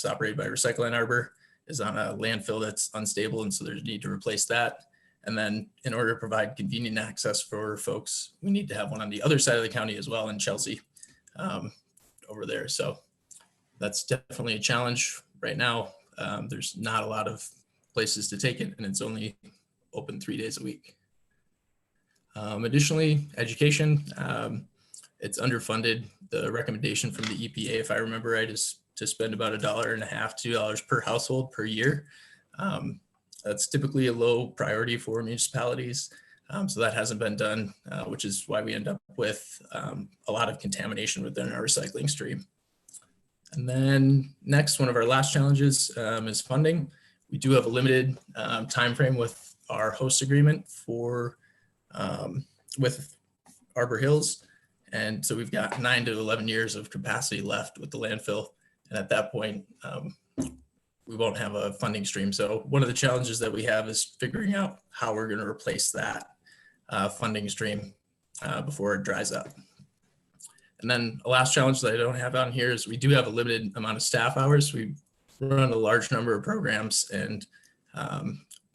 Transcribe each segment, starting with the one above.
that's operated by Recycle Ann Arbor is on a landfill that's unstable, and so there's a need to replace that. And then in order to provide convenient access for folks, we need to have one on the other side of the county as well in Chelsea over there. So that's definitely a challenge right now. There's not a lot of places to take it, and it's only open 3 days a week. Additionally, education, it's underfunded. The recommendation from the EPA, if I remember right, is to spend about $1.50, $2 per household per year. That's typically a low priority for municipalities. So that hasn't been done, which is why we end up with a lot of contamination within our recycling stream. And then next, one of our last challenges is funding. We do have a limited time frame with our host agreement for with Arbor Hills. And so we've got 9 to 11 years of capacity left with the landfill. And at that point, we won't have a funding stream. So one of the challenges that we have is figuring out how we're going to replace that funding stream before it dries up. And then a last challenge that I don't have on here is we do have a limited amount of staff hours. We run a large number of programs, and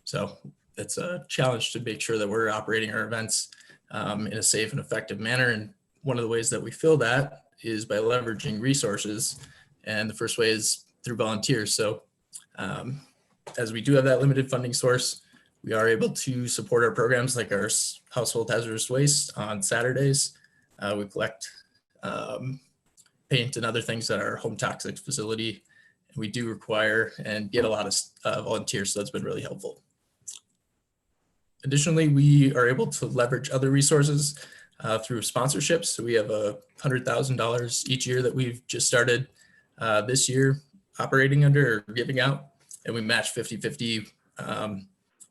so it's a challenge to make sure that we're operating our events in a safe and effective manner. And one of the ways that we fill that is by leveraging resources. And the first way is through volunteers. So as we do have that limited funding source, we are able to support our programs like our household hazardous waste on Saturdays. We collect paint and other things at our home toxic facility. And we do require and get a lot of volunteers, so that's been really helpful. Additionally, we are able to leverage other resources through sponsorships. So we have $100,000 each year that we've just started this year operating under or giving out, and we match 50-50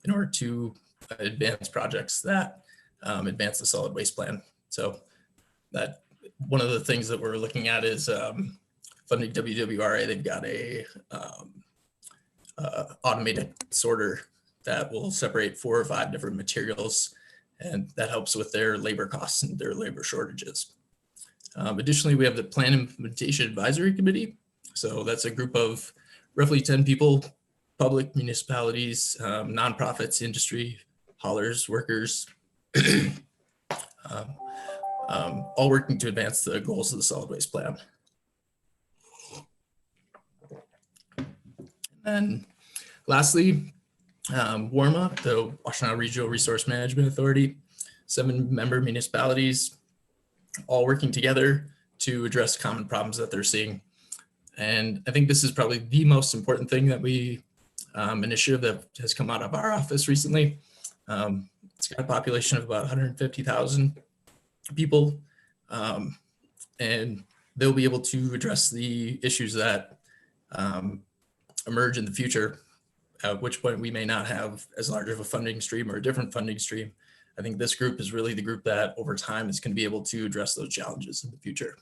in order to advance projects that advance the solid waste plan. So that one of the things that we're looking at is funding WWRA. They've got a automated sorter that will separate 4 or 5 different materials, and that helps with their labor costs and their labor shortages. Additionally, we have the Plan Implementation Advisory Committee. So that's a group of roughly 10 people, public, municipalities, nonprofits, industry, haulers, workers, all working to advance the goals of the solid waste plan. And lastly, WRMA, the Washtenaw Regional Resource Management Authority, 7-member municipalities, all working together to address common problems that they're seeing. And I think this is probably the most important thing that we initiative that has come out of our office recently. It's got a population of about 150,000 people, and they'll be able to address the issues that emerge in the future, at which point we may not have as large of a funding stream or a different funding stream. I think this group is really the group that over time is going to be able to address those challenges in the future.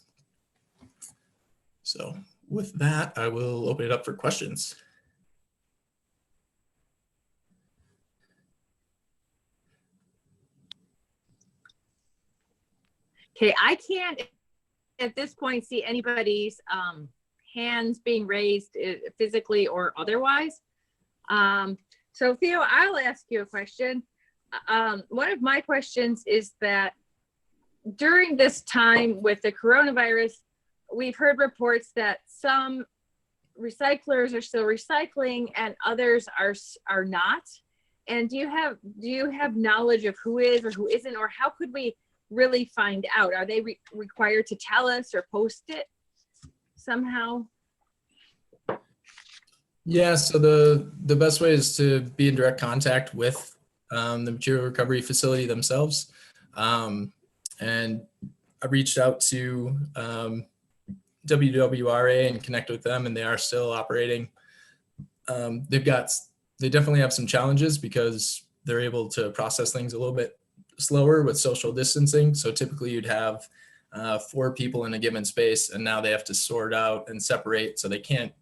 So with that, I will open it up for questions. Okay, I can't at this point see anybody's hands being raised physically or otherwise. So Theo, I'll ask you a question. One of my questions is that during this time with the coronavirus, we've heard reports that some recyclers are still recycling and others are not. And do you have knowledge of who is or who isn't, or how could we really find out? Are they required to tell us or post it somehow? Yeah, so the best way is to be in direct contact with the material recovery facility themselves. And I reached out to WWRA and connected with them, and they are still operating. They definitely have some challenges because they're able to process things a little bit slower with social distancing. So typically you'd have 4 people in a given space, and now they have to sort out and separate, so they can't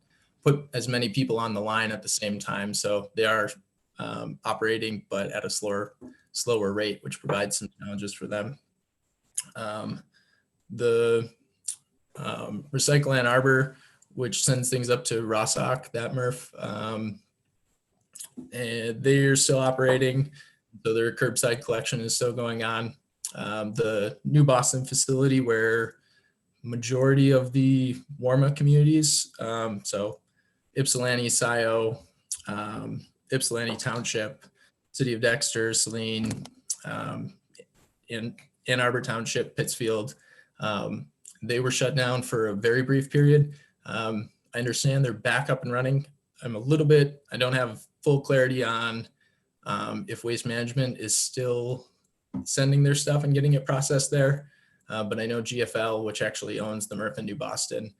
put as many people on the line at the same time. So they are operating, but at a slower rate, which provides some challenges for them. The Recycle Ann Arbor, which sends things up to Rossock, that MRF. And they're still operating, so their curbside collection is still going on. The New Boston facility, where majority of the Warma communities, so Ypsilanti, Scioto, Ypsilanti Township, City of Dexter, Saline, in Ann Arbor Township, Pittsfield, they were shut down for a very brief period. I understand they're back up and running. I don't have full clarity on if Waste Management is still sending their stuff and getting it processed there. But I know GFL, which actually owns the MRF in New Boston,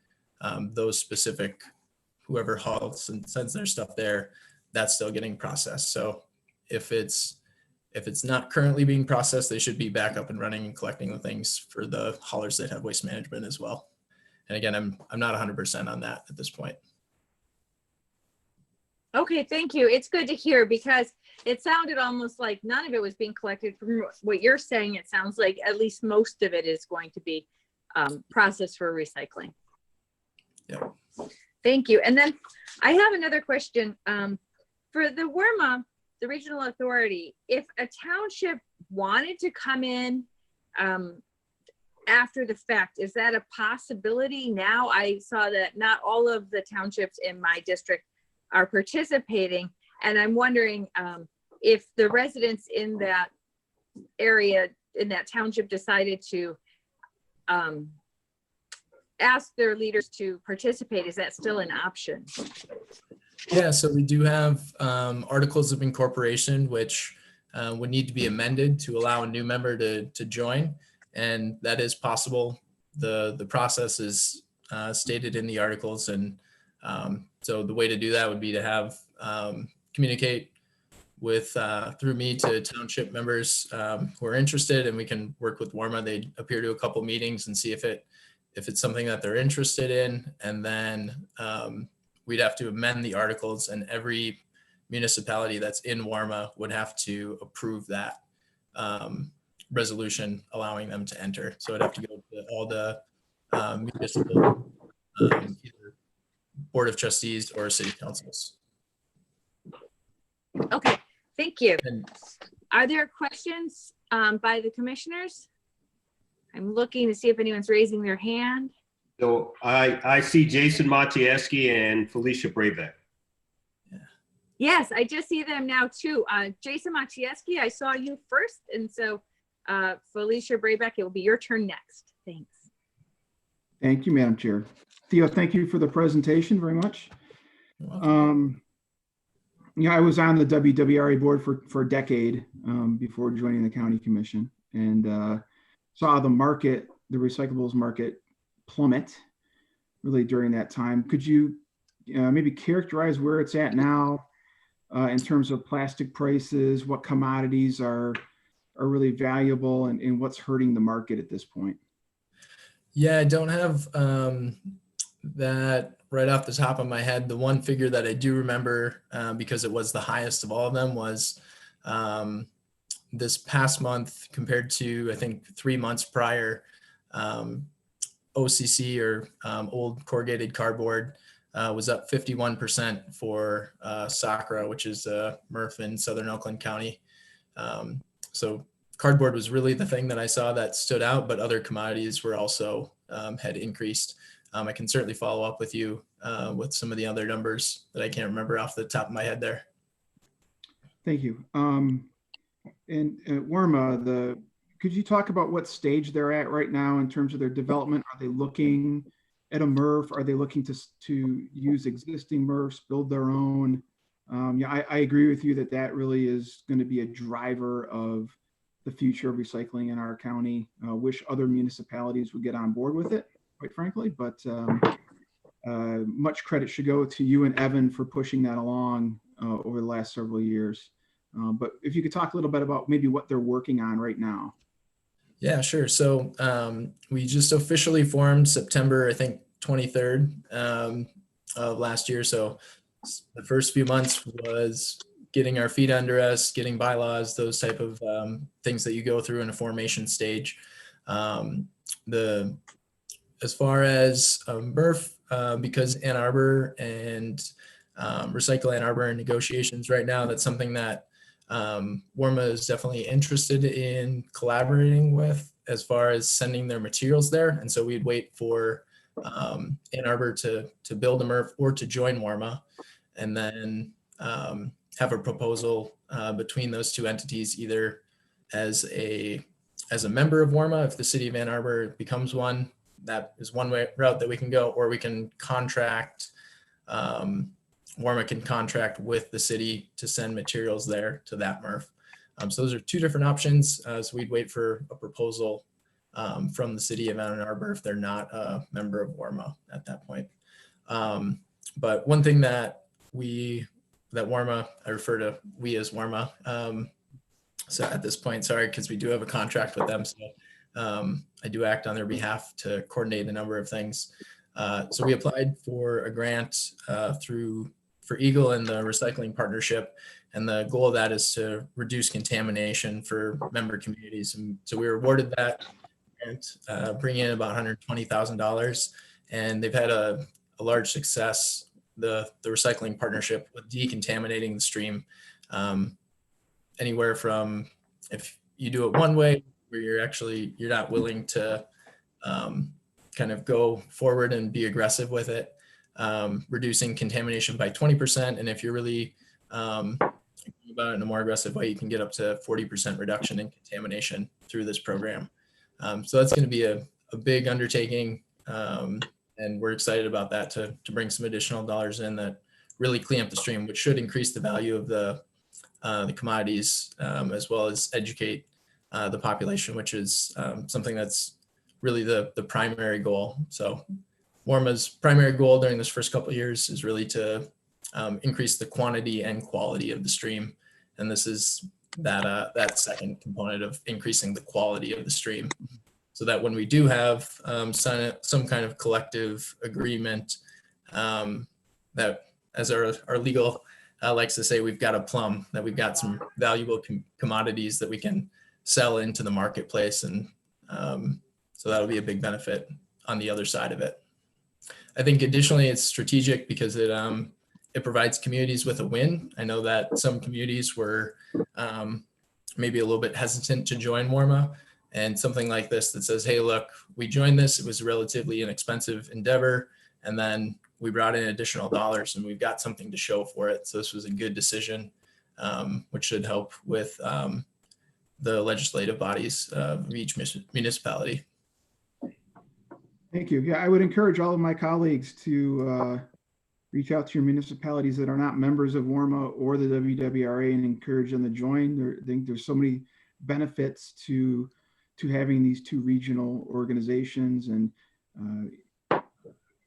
those specific, whoever hauls and sends their stuff there, that's still getting processed. So if it's not currently being processed, they should be back up and running and collecting the things for the haulers that have Waste Management as well. And again, I'm not 100% on that at this point. Okay, thank you. It's good to hear, because it sounded almost like none of it was being collected. From what you're saying, it sounds like at least most of it is going to be processed for recycling. Yeah. Thank you. And then I have another question. For the WERMA, the regional authority, if a township wanted to come in after the fact, is that a possibility now? I saw that not all of the townships in my district are participating, and I'm wondering if the residents in that area, in that township, decided to ask their leaders to participate. Is that still an option? Yeah, so we do have articles of incorporation, which would need to be amended to allow a new member to join, and that is possible. The process is stated in the articles, and so the way to do that would be to have communicate with through me to township members who are interested, and we can work with WARMA. They appear to a couple meetings and see if it's something that they're interested in, and then we'd have to amend the articles, and every municipality that's in WARMA would have to approve that resolution allowing them to enter. So it'd have to go to all the municipal either board of trustees or city councils. Okay, thank you. And are there questions by the commissioners? I'm looking to see if anyone's raising their hand. So I see Jason Matieski and Felicia Brabeck. Yes, I just see them now too. Jason Matieski, I saw you first. And so Felicia Brabeck, it will be your turn next. Thanks. Thank you, Madam Chair. Theo, thank you for the presentation very much. Yeah, I was on the WWRA board for a decade before joining the county commission, and saw the market, the recyclables market, plummet really during that time. Could you maybe characterize where it's at now in terms of plastic prices, what commodities are really valuable, and what's hurting the market at this point? Yeah, I don't have that right off the top of my head. The one figure that I do remember, because it was the highest of all of them, was this past month compared to, I think, 3 months prior, OCC, or old corrugated cardboard, was up 51% for Sacra, which is MRF in Southern Oakland County. So cardboard was really the thing that I saw that stood out, but other commodities were also had increased. I can certainly follow up with you with some of the other numbers that I can't remember off the top of my head there. Thank you. And WERMA, could you talk about what stage they're at right now in terms of their development? Are they looking at a MRF? Are they looking to use existing MRFs, build their own? Yeah, I agree with you that really is going to be a driver of the future of recycling in our county. Wish other municipalities would get on board with it, quite frankly, but much credit should go to you and Evan for pushing that along over the last several years. But if you could talk a little bit about maybe what they're working on right now. Yeah, sure. So we just officially formed September, I think, 23rd of last year. So the first few months was getting our feet under us, getting bylaws, those type of things that you go through in a formation stage. as far as MRF, because Ann Arbor and Recycle Ann Arbor in negotiations right now, that's something that WORMA is definitely interested in collaborating with as far as sending their materials there. And so we'd wait for Ann Arbor to build a MRF or to join WORMA, and then have a proposal between those two entities, either as a member of WORMA, if the city of Ann Arbor becomes one. That is one route that we can go, or we can contract, WORMA can contract with the city to send materials there to that MRF. So those are two different options. So we'd wait for a proposal from the city of Ann Arbor if they're not a member of WORMA at that point. But one thing that WORMA, I refer to we as WORMA. So at this point, sorry, because we do have a contract with them. So I do act on their behalf to coordinate a number of things. So we applied for a grant for Eagle and the recycling partnership. And the goal of that is to reduce contamination for member communities. And so we were awarded that grant, bringing in about $120,000. And they've had a large success, the recycling partnership, with decontaminating the stream. Anywhere from, if you do it one way, where you're not willing to kind of go forward and be aggressive with it, reducing contamination by 20%. And if you're really about it in a more aggressive way, you can get up to 40% reduction in contamination through this program. So that's going to be a big undertaking. And we're excited about that to bring some additional dollars in that really clean up the stream, which should increase the value of the commodities, as well as educate the population, which is something that's really the primary goal. So WORMA's primary goal during this first couple of years is really to increase the quantity and quality of the stream. And this is that second component of increasing the quality of the stream, so that when we do have some kind of collective agreement, that, as our legal likes to say, we've got a plum, that we've got some valuable commodities that we can sell into the marketplace. And so that'll be a big benefit on the other side of it. I think additionally, it's strategic because it provides communities with a win. I know that some communities were maybe a little bit hesitant to join WORMA, and something like this that says, hey, look, we joined this, it was a relatively inexpensive endeavor, and then we brought in additional dollars and we've got something to show for it. So this was a good decision, which should help with the legislative bodies of each municipality. Thank you. Yeah, I would encourage all of my colleagues to reach out to your municipalities that are not members of WORMA or the WWRA and encourage them to join. I think there's so many benefits to having these two regional organizations, and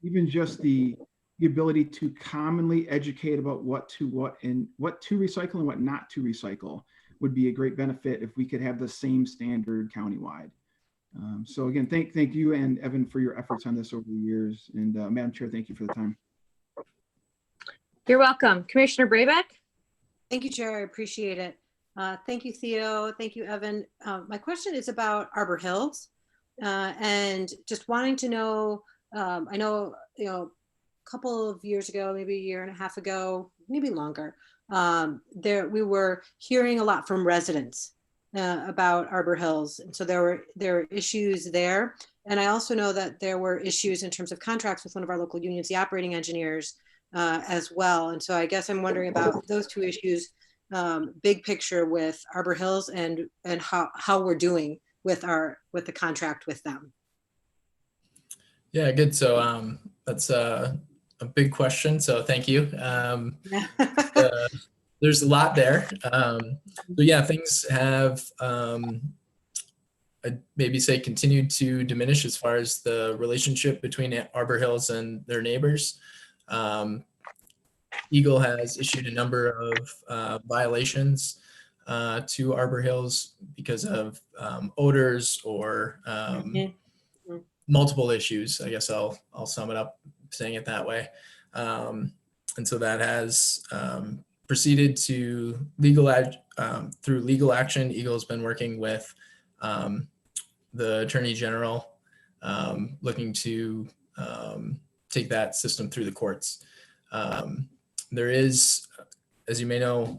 even just the ability to commonly educate about what to recycle and what not to recycle would be a great benefit if we could have the same standard countywide. So again, thank you and Evan for your efforts on this over the years. And Madam Chair, thank you for the time. You're welcome. Commissioner Brayback? Thank you, Chair. I appreciate it. Thank you, Theo. Thank you, Evan. My question is about Arbor Hills, and just wanting to know, I know, a couple of years ago, maybe a year and a half ago, maybe longer, we were hearing a lot from residents about Arbor Hills. And so there were issues there. And I also know that there were issues in terms of contracts with one of our local unions, the operating engineers, as well. And so I guess I'm wondering about those two issues, big picture with Arbor Hills, and how we're doing with the contract with them. Yeah, good. So that's a big question. So thank you. There's a lot there. So yeah, things have I'd maybe say continued to diminish as far as the relationship between Arbor Hills and their neighbors. Eagle has issued a number of violations to Arbor Hills because of odors or multiple issues. I guess I'll sum it up saying it that way. And so that has proceeded to through legal action. Eagle has been working with the Attorney General looking to take that system through the courts. There is, as you may know,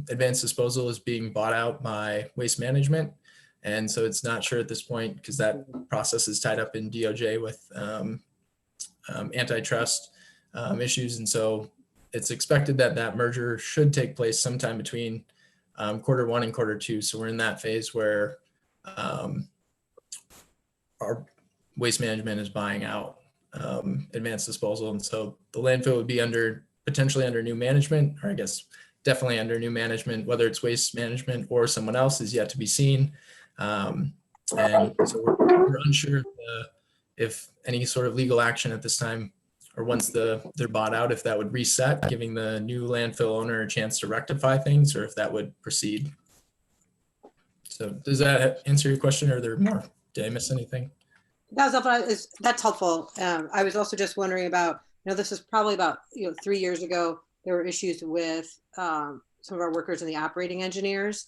advanced disposal is being bought out by Waste Management. And so it's not sure at this point because that process is tied up in DOJ with antitrust issues. And so it's expected that that merger should take place sometime between Q1 and Q2. So we're in that phase where our Waste Management is buying out advanced disposal. And so the landfill would be potentially under new management, or I guess definitely under new management. Whether it's Waste Management or someone else is yet to be seen. And so we're unsure if any sort of legal action at this time, or once they're bought out, if that would reset, giving the new landfill owner a chance to rectify things, or if that would proceed. So does that answer your question, or are there more? Did I miss anything? That's helpful. I was also just wondering about, this is probably about 3 years ago. There were issues with some of our workers and the operating engineers,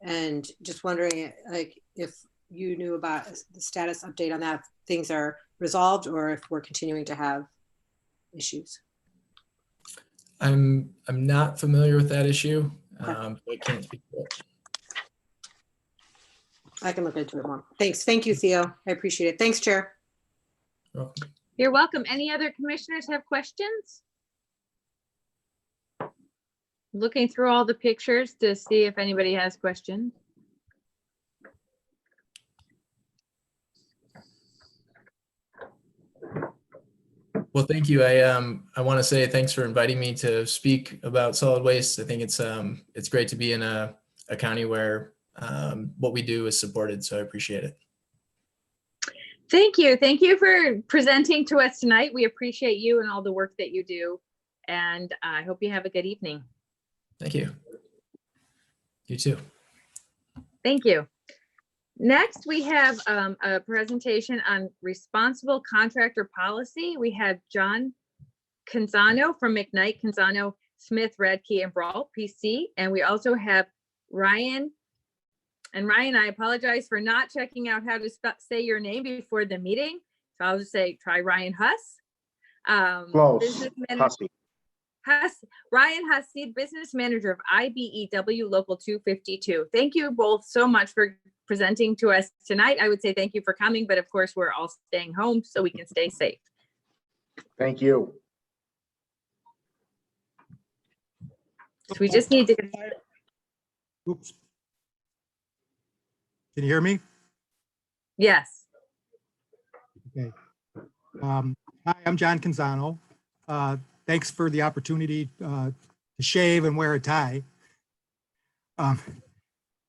and just wondering like if you knew about the status update on that, if things are resolved or if we're continuing to have issues. I'm not familiar with that issue. I can't speak to it. I can look into it more. Thanks. Thank you, Theo. I appreciate it. Thanks, Chair. You're welcome. You're welcome. Any other commissioners have questions? Looking through all the pictures to see if anybody has questions. Well, thank you. I want to say thanks for inviting me to speak about solid waste. I think it's great to be in a county where what we do is supported. So I appreciate it. Thank you. Thank you for presenting to us tonight. We appreciate you and all the work that you do. And I hope you have a good evening. Thank you. You too. Thank you. Next, we have a presentation on responsible contractor policy. We have John Canzano from McKnight, Canzano, Smith, Radke, and Brawl, PC. And we also have Ryan. And Ryan, I apologize for not checking out how to say your name before the meeting. So I'll just say, try Ryan Huss. Close. Hussey. Ryan Hussey, business manager of IBEW Local 252. Thank you both so much for presenting to us tonight. I would say thank you for coming, but of course we're all staying home so we can stay safe. Thank you. So we just need to. Oops. Can you hear me? Yes. Okay. Hi, I'm John Canzano. Thanks for the opportunity to shave and wear a tie.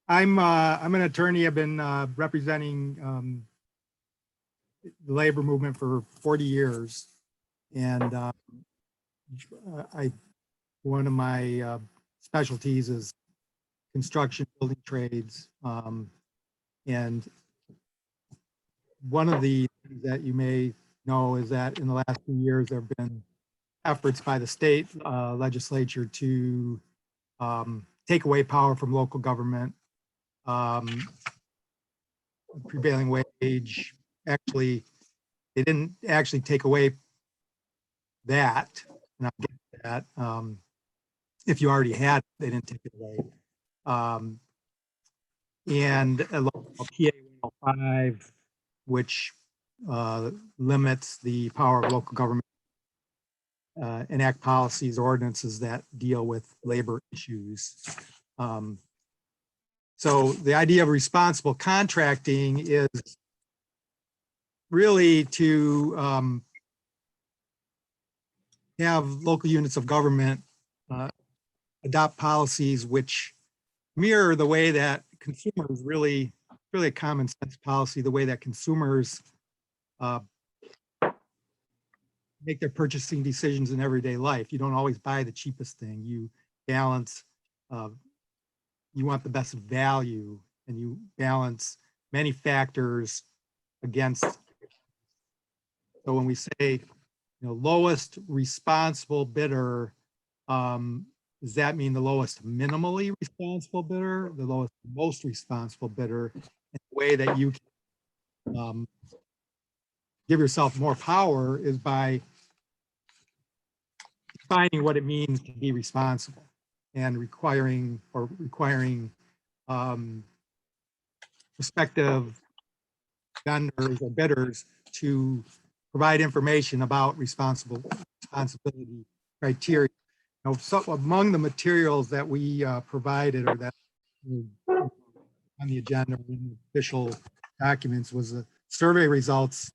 I'm an attorney. I've been representing the labor movement for 40 years. And one of my specialties is construction, building trades. And one of the things that you may know is that in the last few years, there have been efforts by the state legislature to take away power from local government. Prevailing wage, actually, they didn't actually take away that. And I'll get to that. If you already had it, they didn't take it away. And a local PA 105, which limits the power of local government, enact policies, ordinances that deal with labor issues. So the idea of responsible contracting is really to have local units of government adopt policies which mirror the way that consumers really a common sense policy, the way that consumers make their purchasing decisions in everyday life. You don't always buy the cheapest thing. You balance, you want the best value, and you balance many factors against. So when we say, lowest responsible bidder, does that mean the lowest minimally responsible bidder, the lowest most responsible bidder, in a way that you can give yourself more power is by defining what it means to be responsible and requiring prospective vendors or bidders to provide information about responsibility criteria. Now, so among the materials that we provided or that were on the agenda in the official documents was the survey results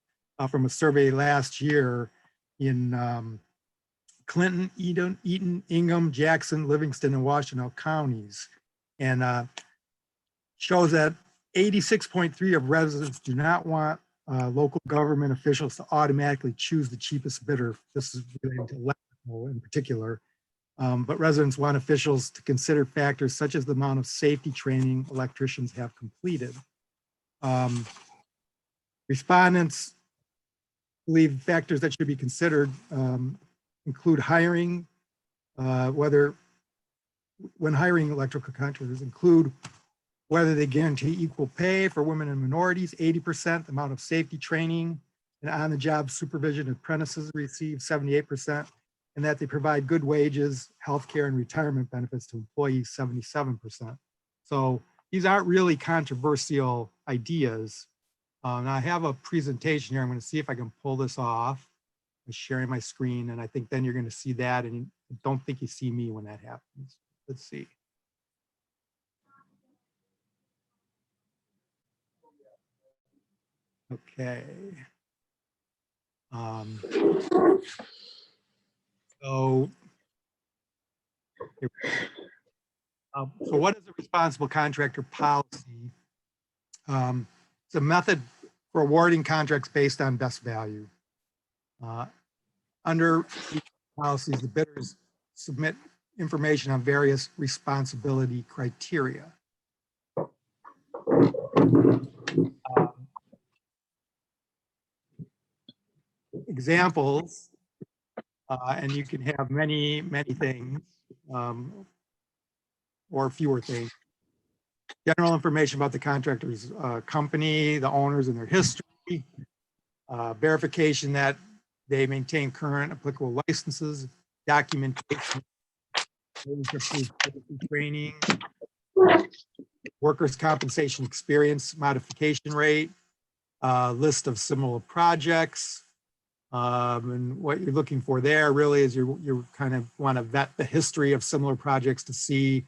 from a survey last year in Clinton, Eaton, Ingham, Jackson, Livingston, and Washtenaw counties. And shows that 86.3% of residents do not want local government officials to automatically choose the cheapest bidder. This is related to electrical in particular. But residents want officials to consider factors such as the amount of safety training electricians have completed. Respondents believe factors that should be considered include hiring, when hiring electrical contractors, include whether they guarantee equal pay for women and minorities, 80%, the amount of safety training and on-the-job supervision apprentices receive 78%, and that they provide good wages, healthcare, and retirement benefits to employees, 77%. So these aren't really controversial ideas. Now I have a presentation here. I'm going to see if I can pull this off. I'm sharing my screen, and I think then you're going to see that, and I don't think you see me when that happens. Let's see. Okay. So what is a responsible contractor policy? It's a method for awarding contracts based on best value. Under policies, the bidders submit information on various responsibility criteria. Examples, and you can have many things, or fewer things. General information about the contractor's company, the owners and their history, verification that they maintain current applicable licenses, documentation, training, workers' compensation experience, modification rate, list of similar projects. And what you're looking for there really is you kind of want to vet the history of similar projects to see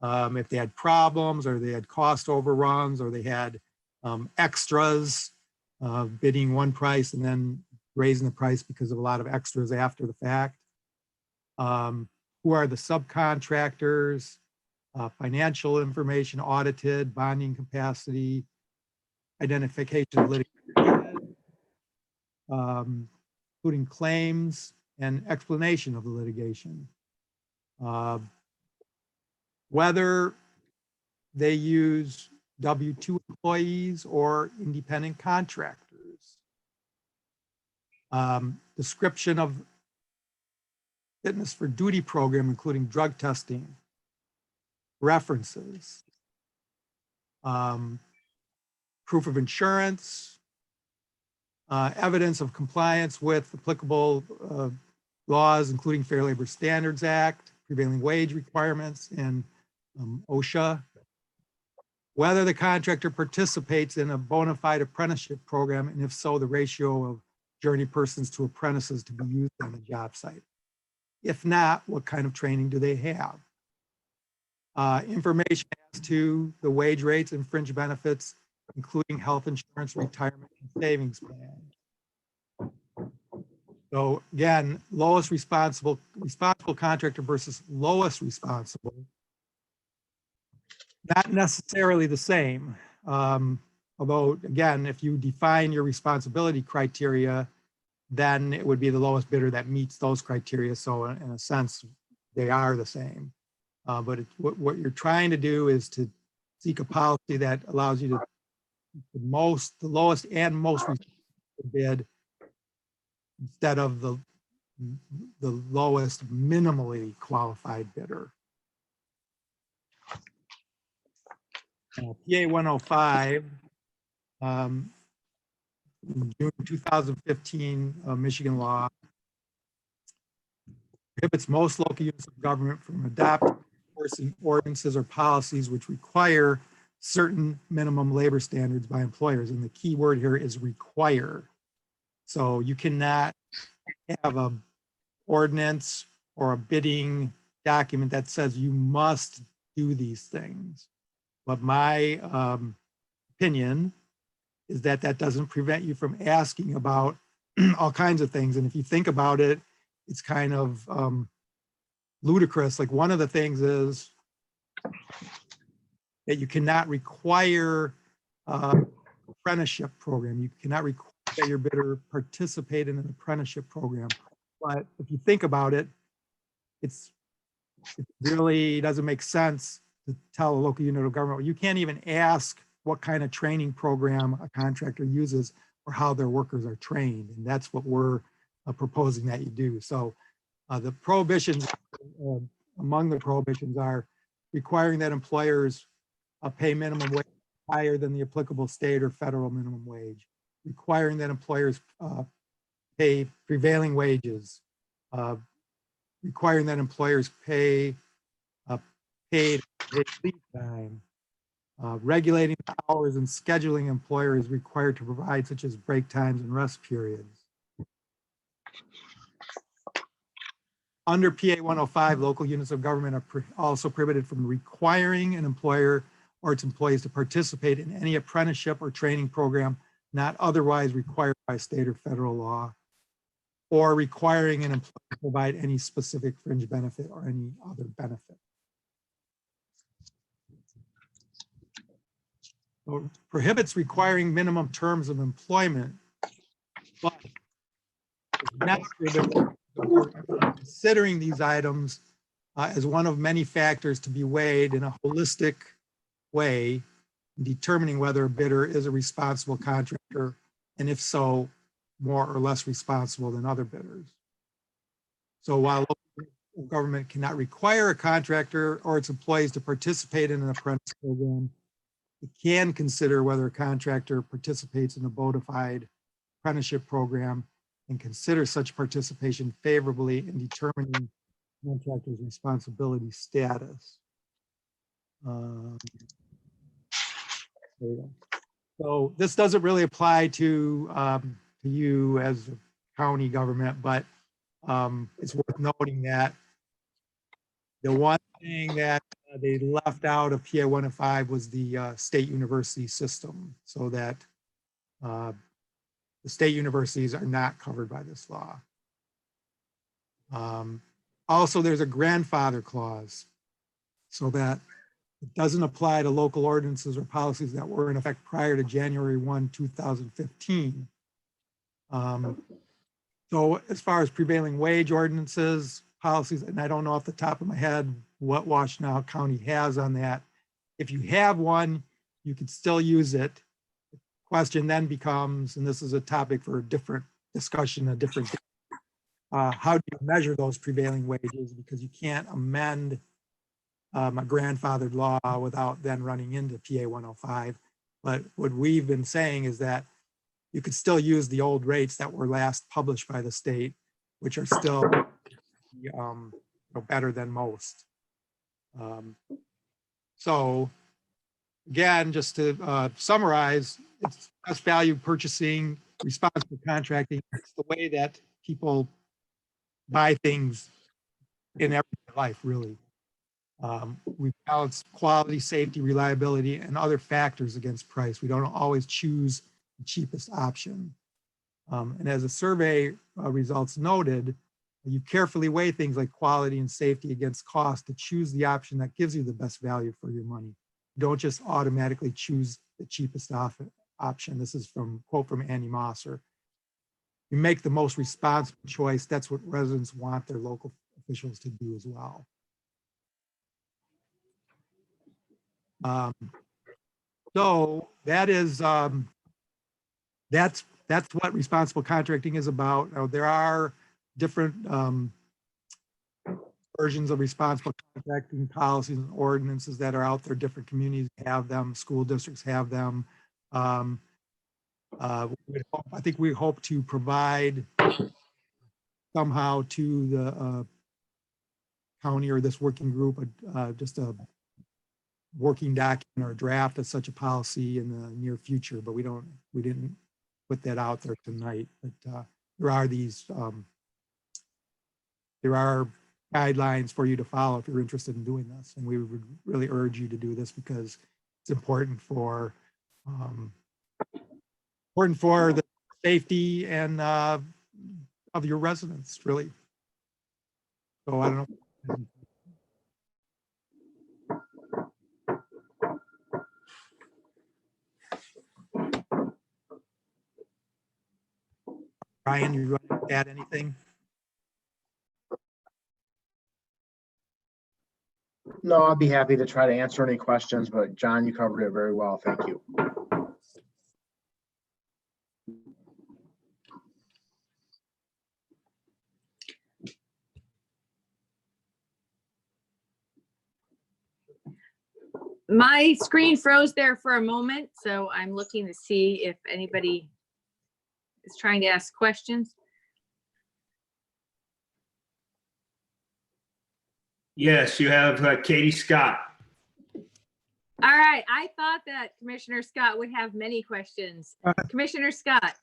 if they had problems or they had cost overruns or they had extras, bidding one price and then raising the price because of a lot of extras after the fact. Who are the subcontractors, financial information audited, bonding capacity, identification of litigation, including claims and explanation of the litigation. Whether they use W-2 employees or independent contractors. Description of fitness for duty program, including drug testing, references, proof of insurance, evidence of compliance with applicable laws, including Fair Labor Standards Act, prevailing wage requirements, and OSHA. Whether the contractor participates in a bona fide apprenticeship program, and if so, the ratio of journey persons to apprentices to be used on the job site. If not, what kind of training do they have? Information as to the wage rates and fringe benefits, including health insurance, retirement, and savings plan. So again, lowest responsible contractor versus lowest responsible. Not necessarily the same. Although again, if you define your responsibility criteria, then it would be the lowest bidder that meets those criteria. So in a sense, they are the same. But what you're trying to do is to seek a policy that allows you to the lowest and most bid instead of the lowest minimally qualified bidder. PA 105 June 2015 Michigan law prohibits most local units of government from adopting, enforcing ordinances or policies which require certain minimum labor standards by employers. And the key word here is require. So you cannot have a ordinance or a bidding document that says you must do these things. But my opinion is that that doesn't prevent you from asking about all kinds of things. And if you think about it, it's kind of ludicrous. Like one of the things is that you cannot require apprenticeship program. You cannot require your bidder participate in an apprenticeship program. But if you think about it, it really doesn't make sense to tell a local unit of government, you can't even ask what kind of training program a contractor uses or how their workers are trained. And that's what we're proposing that you do. So the prohibitions, among the prohibitions are requiring that employers pay minimum wage higher than the applicable state or federal minimum wage, requiring that employers pay prevailing wages, requiring that employers pay paid leave time, regulating the hours and scheduling employers required to provide, such as break times and rest periods. Under PA 105, local units of government are also prohibited from requiring an employer or its employees to participate in any apprenticeship or training program not otherwise required by state or federal law, or requiring an employer to provide any specific fringe benefit or any other benefit. So prohibits requiring minimum terms of employment, but is not considering these items as one of many factors to be weighed in a holistic way in determining whether a bidder is a responsible contractor, and if so, more or less responsible than other bidders. So while local government cannot require a contractor or its employees to participate in an apprentice program, it can consider whether a contractor participates in a bona fide apprenticeship program and consider such participation favorably in determining contractor's responsibility status. So this doesn't really apply to you as a county government, but it's worth noting that the one thing that they left out of PA 105 was the state university system, so that the state universities are not covered by this law. Also, there's a grandfather clause, so that it doesn't apply to local ordinances or policies that were in effect prior to January 1, 2015. So as far as prevailing wage ordinances, policies, and I don't know off the top of my head what Washtenaw County has on that. If you have one, you can still use it. The question then becomes, and this is a topic for a different discussion, a different, how do you measure those prevailing wages? Because you can't amend a grandfathered law without then running into PA 105. But what we've been saying is that you could still use the old rates that were last published by the state, which are still better than most. So again, just to summarize, it's best value purchasing, responsible contracting. It's the way that people buy things in everyday life, really. We balance quality, safety, reliability, and other factors against price. We don't always choose the cheapest option. And as the survey results noted, you carefully weigh things like quality and safety against cost to choose the option that gives you the best value for your money. Don't just automatically choose the cheapest option. This is from quote from Andy Mosser. You make the most responsible choice. That's what residents want their local officials to do as well. So that is that's what responsible contracting is about. Now, there are different versions of responsible contracting policies and ordinances that are out there. Different communities have them, school districts have them. I think we hope to provide somehow to the county or this working group, just a working document or a draft of such a policy in the near future, but we didn't put that out there tonight. But there are these, there are guidelines for you to follow if you're interested in doing this. And we would really urge you to do this because it's important for the safety and of your residents, really. So I don't know. Ryan, you want to add anything? No, I'll be happy to try to answer any questions, but John, you covered it very well. Thank you. My screen froze there for a moment, so I'm looking to see if anybody is trying to ask questions. Yes, you have Katie Scott. All right, I thought that Commissioner Scott would have many questions. Commissioner Scott.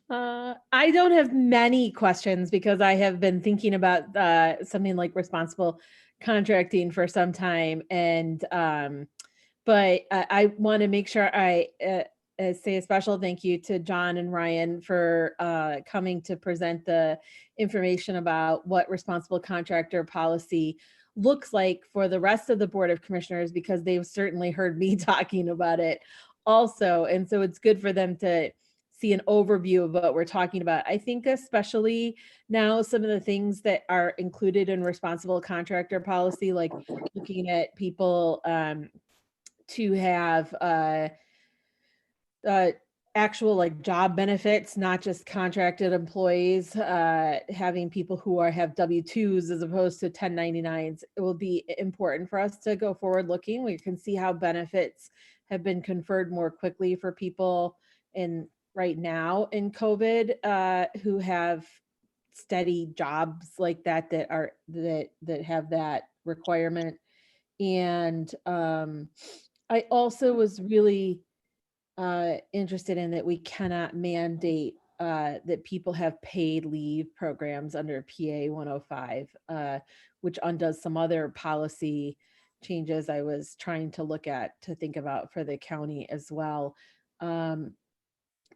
I don't have many questions because I have been thinking about something like responsible contracting for some time, and but I want to make sure I say a special thank you to John and Ryan for coming to present the information about what responsible contractor policy looks like for the rest of the Board of Commissioners, because they've certainly heard me talking about it also. And so it's good for them to see an overview of what we're talking about. I think especially now some of the things that are included in responsible contractor policy, like looking at people to have actual like job benefits, not just contracted employees, having people who have W-2s as opposed to 1099s. It will be important for us to go forward looking. We can see how benefits have been conferred more quickly for people in right now in COVID who have steady jobs like that that have that requirement. And I also was really interested in that we cannot mandate that people have paid leave programs under PA 105, which undoes some other policy changes I was trying to look at to think about for the county as well.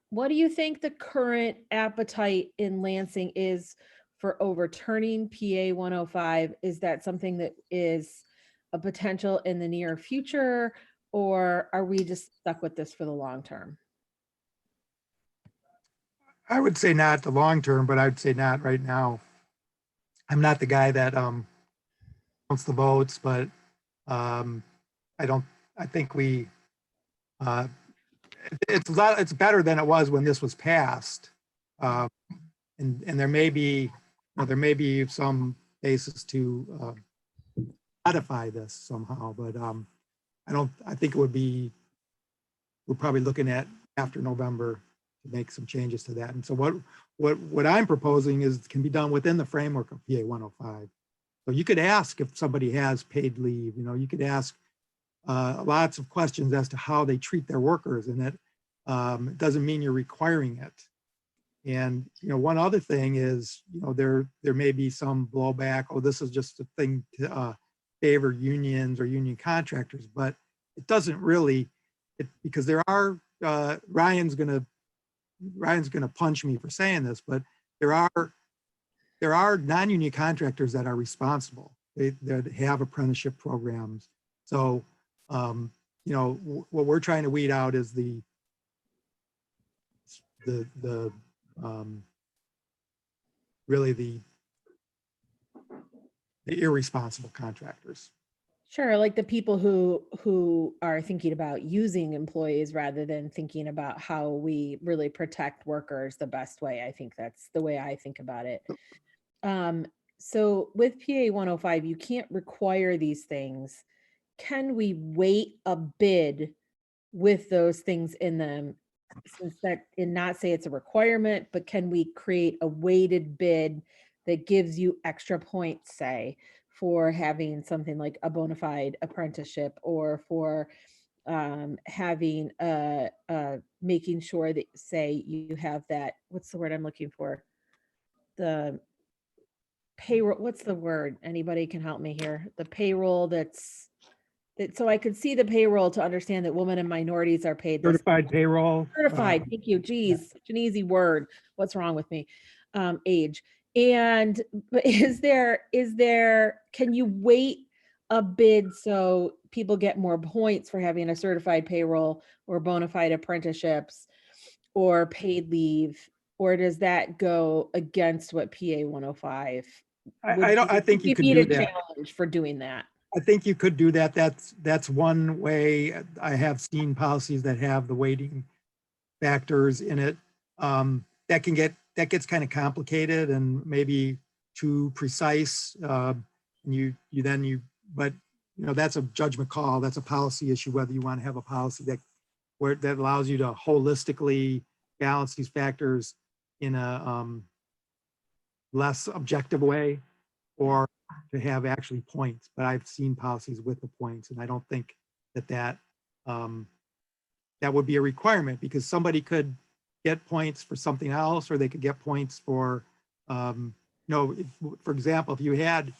What do you think the current appetite in Lansing is for overturning PA 105? Is that something that is a potential in the near future, or are we just stuck with this for the long term? I would say not the long term, but I'd say not right now. I'm not the guy that counts the votes, but I think we it's better than it was when this was passed, and there may be some basis to modify this somehow, but I think it would be, we're probably looking at after November to make some changes to that. And so what I'm proposing is can be done within the framework of PA 105. So you could ask if somebody has paid leave, you could ask lots of questions as to how they treat their workers, and that it doesn't mean you're requiring it. And one other thing is, there may be some blowback. Oh, this is just a thing to favor unions or union contractors, but it doesn't really. Because there are Ryan's gonna punch me for saying this, but there are non-union contractors that are responsible. They have apprenticeship programs. So what we're trying to weed out is the really the irresponsible contractors. Sure, like the people who are thinking about using employees rather than thinking about how we really protect workers the best way. I think that's the way I think about it. So with PA 105, you can't require these things. Can we wait a bid with those things in them since that, and not say it's a requirement, but can we create a weighted bid that gives you extra points, say, for having something like a bona fide apprenticeship, or for having making sure that, say, you have that, what's the word I'm looking for? The payroll, what's the word? Anybody can help me here. The payroll that's, that, so I could see the payroll to understand that women and minorities are paid this. Certified payroll. Certified, thank you. Geez, such an easy word. What's wrong with me? Age. And but is there, can you weight a bid so people get more points for having a certified payroll or bona fide apprenticeships or paid leave? Or does that go against what PA 105? I think you Would could be do a that. challenge for doing that. I think you could do that. That's one way. I have seen policies that have the weighting factors in it. That gets kind of complicated and maybe too precise. But that's a judgment call. That's a policy issue, whether you want to have a policy that allows you to holistically balance these factors in a less objective way, or to have actually points. But I've seen policies with the points, and I don't think that would be a requirement, because somebody could get points for something else, or they could get points for, for example, if you had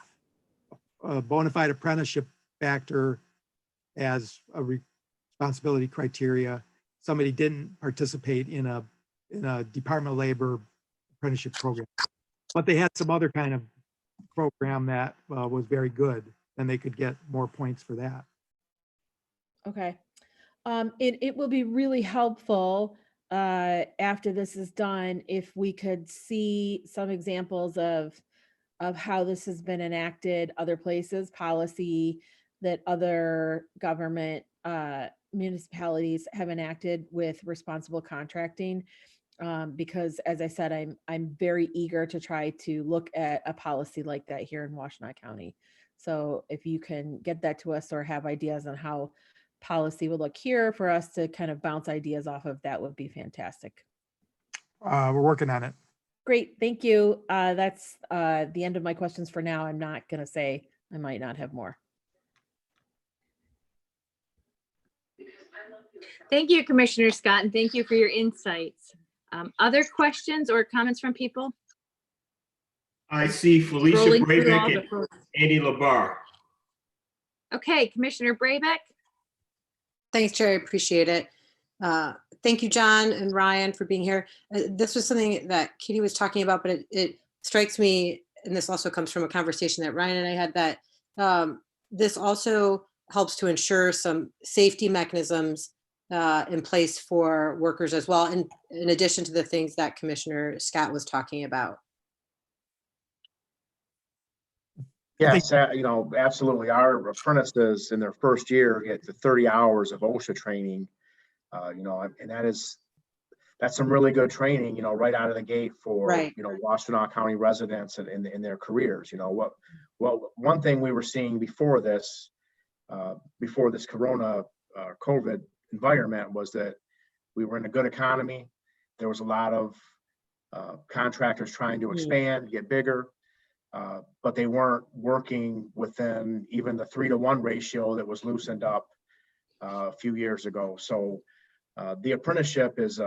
a bona fide apprenticeship factor as a responsibility criteria, somebody didn't participate in a Department of Labor apprenticeship program, but they had some other kind of program that was very good, then they could get more points for that. Okay. It will be really helpful after this is done if we could see some examples of how this has been enacted other places, policy that other government municipalities have enacted with responsible contracting. Because as I said, I'm very eager to try to look at a policy like that here in Washtenaw County. So if you can get that to us or have ideas on how policy would look here for us to kind of bounce ideas off of, that would be fantastic. We're working on it. Great, thank you. That's the end of my questions for now. I'm not going to say I might not have more. Thank you, Commissioner Scott, and thank you for your insights. Other questions or comments from people? I see Felicia Scrolling through all Braybeck the- and Andy Labar. Okay, Commissioner Braybeck. Thanks, Jerry. Appreciate it. Thank you, John and Ryan, for being here. This was something that Katie was talking about, but it strikes me, and this also comes from a conversation that Ryan and I had, that this also helps to ensure some safety mechanisms in place for workers as well, and in addition to the things that Commissioner Scott was talking about. Yes, absolutely. Our apprentices in their first year get the 30 hours of OSHA training, and that's some really good training, right out of the gate for, Right. Washtenaw County residents and in their careers. One thing we were seeing before this Corona COVID environment was that we were in a good economy. There was a lot of contractors trying to expand, get bigger. But they weren't working within even the 3-to-1 ratio that was loosened up a few years ago. So the apprenticeship it's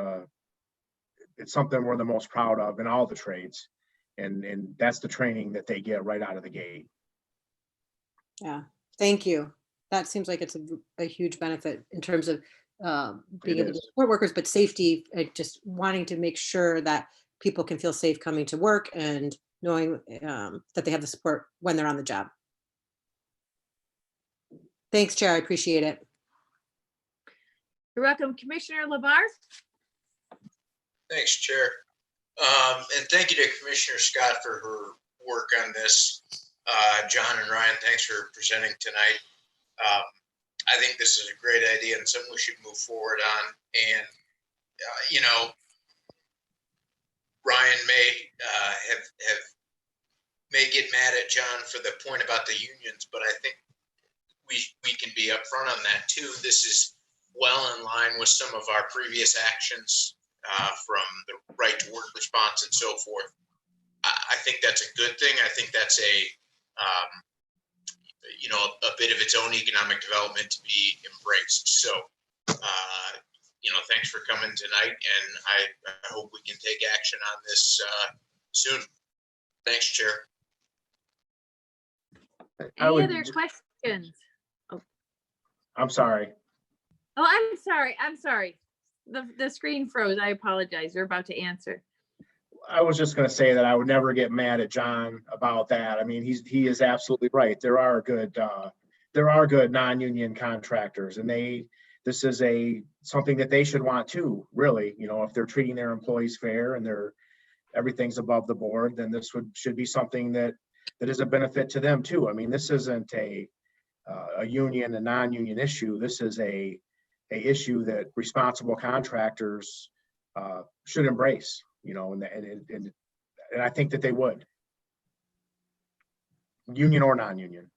something we're the most proud of in all the trades. And that's the training that they get right out of the gate. Yeah, thank you. That seems like it's a huge benefit in terms of being able to support workers, but safety, just wanting to make sure that people can feel safe coming to work and knowing that they have the support when they're on the job. Thanks, Chair. I appreciate it. You're welcome. Commissioner Labar. Thanks, Chair. And thank you to Commissioner Scott for her work on this. John and Ryan, thanks for presenting tonight. I think this is a great idea and something we should move forward on. And, Ryan may get mad at John for the point about the unions, but I think we can be upfront on that too. This is well in line with some of our previous actions from the right to work response and so forth. I think that's a good thing. I think that's a bit of its own economic development to be embraced. So, thanks for coming tonight, and I hope we can take action on this soon. Thanks, Chair. Any other questions? I'm sorry. Oh, I'm sorry. The screen froze. I apologize. You're about to answer. I was just going to say that I would never get mad at John about that. I mean, he is absolutely right. There are good non-union contractors, and this is something that they should want too, really. If they're treating their employees fair and everything's above the board, then this should be something that is a benefit to them too. I mean, this isn't a union and non-union issue. This is a issue that responsible contractors should embrace. And I think that they would, union or non-union.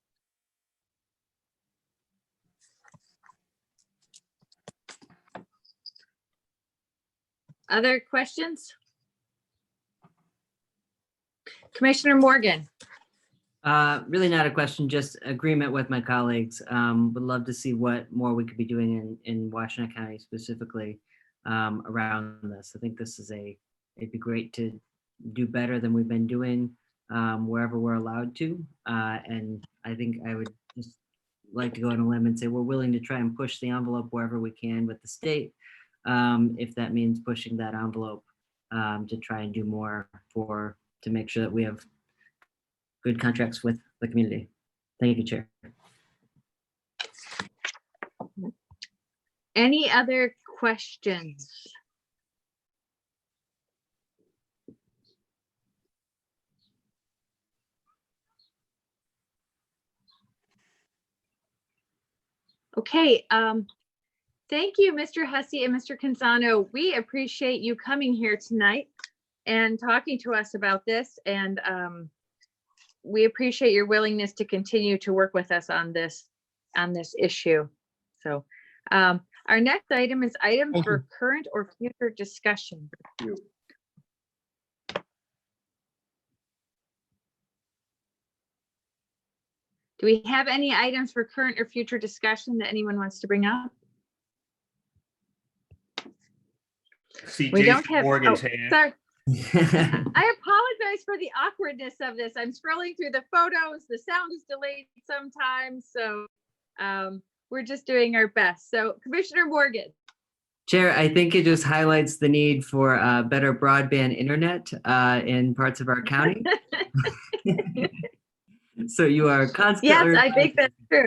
Other questions? Commissioner Morgan. Really not a question, just agreement with my colleagues. Would love to see what more we could be doing in Washtenaw County specifically around this. I think this is it'd be great to do better than we've been doing wherever we're allowed to. And I think I would just like to go on a limb and say we're willing to try and push the envelope wherever we can with the state, if that means pushing that envelope to try and do more to make sure that we have good contracts with the community. Thank you, Chair. Any other questions? Okay, thank you, Mr. Hussey and Mr. Canzano. We appreciate you coming here tonight and talking to us about this, and we appreciate your willingness to continue to work with us on this issue. So our next item is items for current or future discussion. Thank you. Do we have any items for current or future discussion that anyone wants to bring up? See We Jason don't have. Morgan's Oh, hand. sorry. I apologize for the awkwardness of this. I'm scrolling through the photos. The sound is delayed sometimes, so we're just doing our best. So, Commissioner Morgan. Chair, I think it just highlights the need for better broadband internet in parts of our county. So you are constantly. Yes, I think that's true.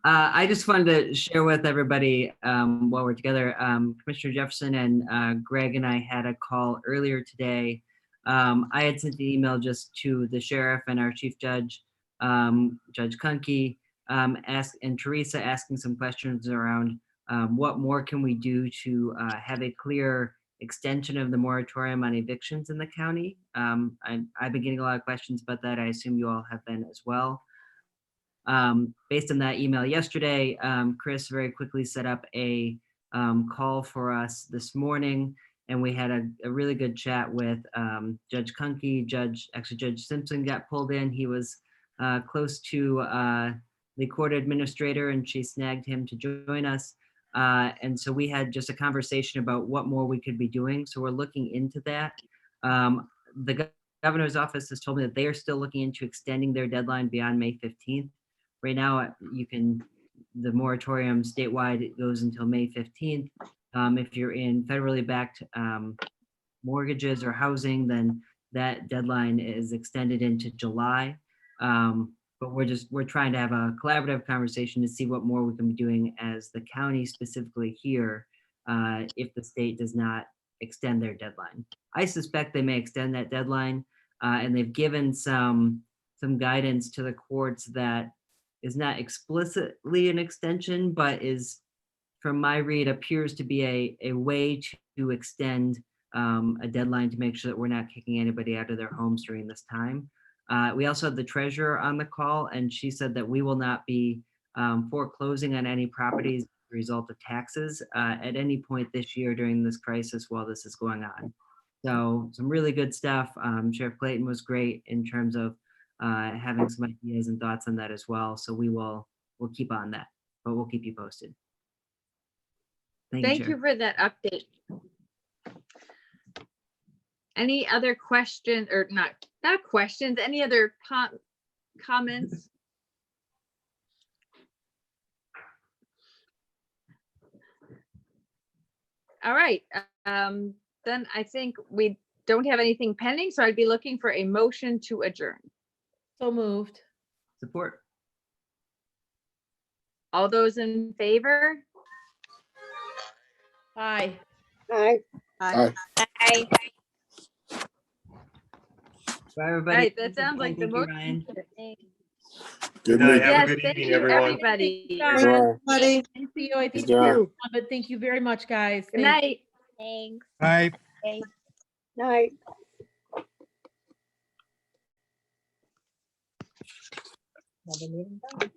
I just wanted to share with everybody while we're together, Commissioner Jefferson and Greg and I had a call earlier today. I had sent the email just to the sheriff and our chief judge, Judge Kunke, and Teresa asking some questions around what more can we do to have a clear extension of the moratorium on evictions in the county. I've been getting a lot of questions about that. I assume you all have been as well. Based on that email yesterday, Chris very quickly set up a call for us this morning, and we had a really good chat with Judge Kunke. Judge Simpson got pulled in. He was close to the court administrator, and she snagged him to join us. And so we had just a conversation about what more we could be doing. So we're looking into that. The governor's office has told me that they are still looking into extending their deadline beyond May 15th. Right now, the moratorium statewide, it goes until May 15th. If you're in federally backed mortgages or housing, then that deadline is extended into July. But we're trying to have a collaborative conversation to see what more we can be doing as the county specifically here, if the state does not extend their deadline. I suspect they may extend that deadline, and they've given some guidance to the courts that is not explicitly an extension, but is, from my read, appears to be a way to extend a deadline to make sure that we're not kicking anybody out of their homes during this time. We also had the treasurer on the call, and she said that we will not be foreclosing on any properties as a result of taxes at any point this year during this crisis while this is going on. So some really good stuff. Sheriff Clayton was great in terms of having some ideas and thoughts on that as well. So we'll keep on that, but we'll keep you posted. Thank Chair. you for that update. Any other questions or not questions, any other comments? All right, then I think we don't have anything pending, so I'd be looking for a motion to adjourn. So moved. Support. All those in favor? Aye. Aye. Aye. Bye, everybody. Right, that sounds like the Thank you, motion. Ryan. Good night. Yes, Have a good thank evening, you, everyone. everybody. Guys, Buddy. Theo, I think, John. but thank you very much, guys. Good Thank- night. Thanks. Aye. Night. Another meeting done.